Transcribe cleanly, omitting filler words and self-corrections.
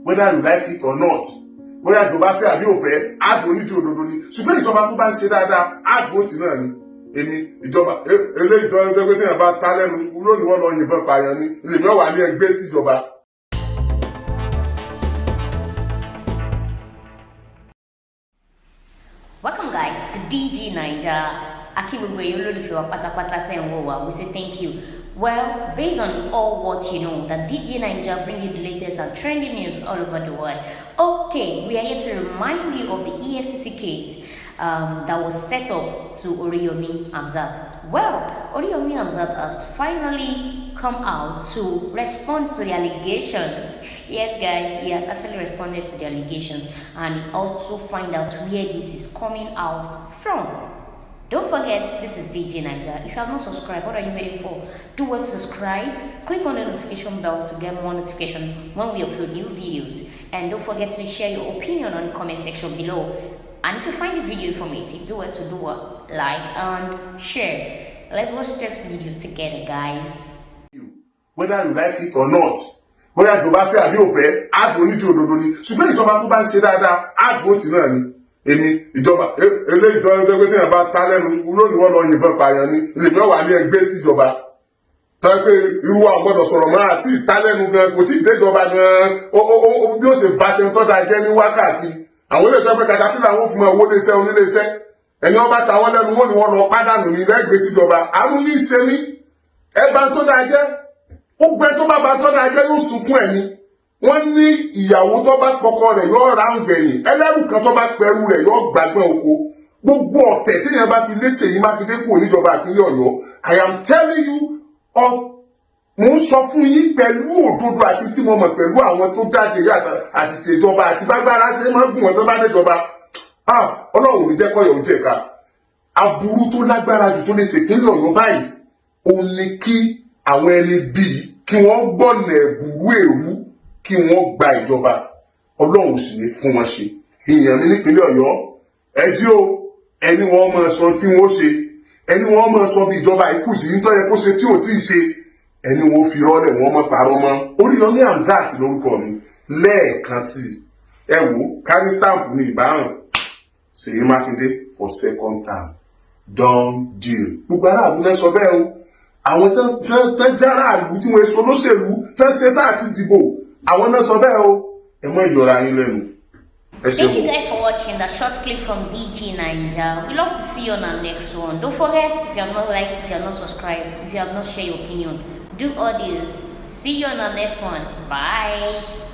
whether you like it or not. Bóyá ìjọba fẹ́ àbí ò fẹ́, á dúró nídìí òdodo ni. Ṣùgbọ́n ìjọba tó bá ń ṣe dáadáa, á dúró tì náà ni. Èmi ìjọba eléyìí tó ń tẹ́ pé tí èèyàn bá ta lẹ́nu lónìí wọ́n lọ yìnbọn pààyàn ni. Ilé mi wà ní ẹgbẹ́ síjọba. Welcome guys to DIGINAIJA. We say thank you. Well, based on all what you know, that DIGINAIJA bring you the latest and trending news all over the world. Okay, we are here to remind you of the EFCC case that was set up to Oriyomi Hamzat. Well, Oriyomi Hamzat has finally come out to respond to the allegation. Yes, guys, he has actually responded to the allegations, and he also find out where this is coming out from. Don't forget, this is DIGINAIJA. If you have not subscribed, what are you waiting for? Do well to subscribe. Click on the notification bell to get more notification when we upload new videos. And don't forget to share your opinion on the comment section below. And if you find this video informative, do well to like and share. Let's watch this video together, guys. Whether you like it or not, bóyá ìjọba fẹ́ àbí ò fẹ́, á dúró nídìí òdodo ni. Ṣùgbọ́n ìjọba tó bá ń ṣe dáadáa, á dúró tì náà ni. Èmi ìjọba eléyìí tó ń tẹ́ pé tí èèyàn bá ta lẹ́nu lónìí wọ́n lọ yìnbọn pààyàn ni. Ilé mi wà ní ẹgbẹ́ síjọba. Tọ́ pé irú wa gbọ́dọ̀ sọ̀rọ̀ mọ́ àti ìtálẹ́nu gan kò tí ì déjọba gan bí ó ṣe bá tẹ́ tọ́ da jẹ́ ní wákàtí. Àwọn ilé ìjọba katapila wọn fún mi owó léṣẹ́ oníléeṣẹ́. Ẹni ọba ta wọn lẹ́nu wọn ni wọ́n lọ pádànù ní lẹ́gbẹ̀ẹ́ síjọba. Àrùn ní í ṣe mí. Ẹ bá tó da jẹ́. Ó gbẹ tó bá tó da jẹ́ yóò sunkún ẹ̀ ni. Wọ́n ní ìyàwó tó bá pọkọ rẹ̀ yóò ra ń gbẹ̀yìn. Ẹlẹ́rù kan tó bá pẹ̀rù rẹ̀ yóò gbàgbẹ́ oko. Gbogbo ọ̀tẹ̀ tí èèyàn bá fi léṣe yìí Mákindé kúrò níjọba ìpínlẹ̀ Ọ̀yọ́. I am telling you, mo ń sọ fún yín pẹ̀lú òdodo àti tí mo mọ̀ pẹ̀lú àwọn tó jáde àti ṣèjọba àti bágbára ṣe máa ń gùn wọn tó bá déjọba. Ọlọ́run ò ní jẹ́ kọ́yọ̀ ojú ẹ̀ka. Aburú tó lágbára jù tó lè ṣèpínlẹ̀ Ọ̀yọ́ báyìí, òun ni kí àwọn ẹni bíi kí wọ́n gbọ́nà ẹ̀bùrú èrú kí wọ́n gba ìjọba. Ọlọ́run sì ní fún wọn ṣe. Èèyàn mi nípínlẹ̀ Ọ̀yọ́, ẹjí o, ẹni wọn máa sọ tí wọ́n ṣe, ẹni wọn máa sọ bí ìjọba ikú sí ní tó yẹ kó ṣe tí ò tí ì ṣe, ẹni wọn fi rọ́lẹ̀ wọn mọ́ parọ́ mọ́. Oriyomi Hamzat lórúkọ mi lẹ́ẹ̀kan sí ẹ wò kárí stamp ní ìbáhàn Ṣèyí Mákindé for second term done deal. Gbogbo aráàlú náà sọ bẹ́ẹ̀ o. Àwọn tán jára àlù tí wọ́n èso olóṣèlú tán ṣe tá àti dìbò àwọn náà sọ bẹ́ẹ̀ o. Ẹ mọ́ ìyọra yín lẹ́nu. Thank you guys for watching the short clip from DIGINAIJA. We love to see you on our next one. Don't forget, if you have not liked, if you have not subscribed, if you have not shared your opinion, do all this. See you on our next one. Bye.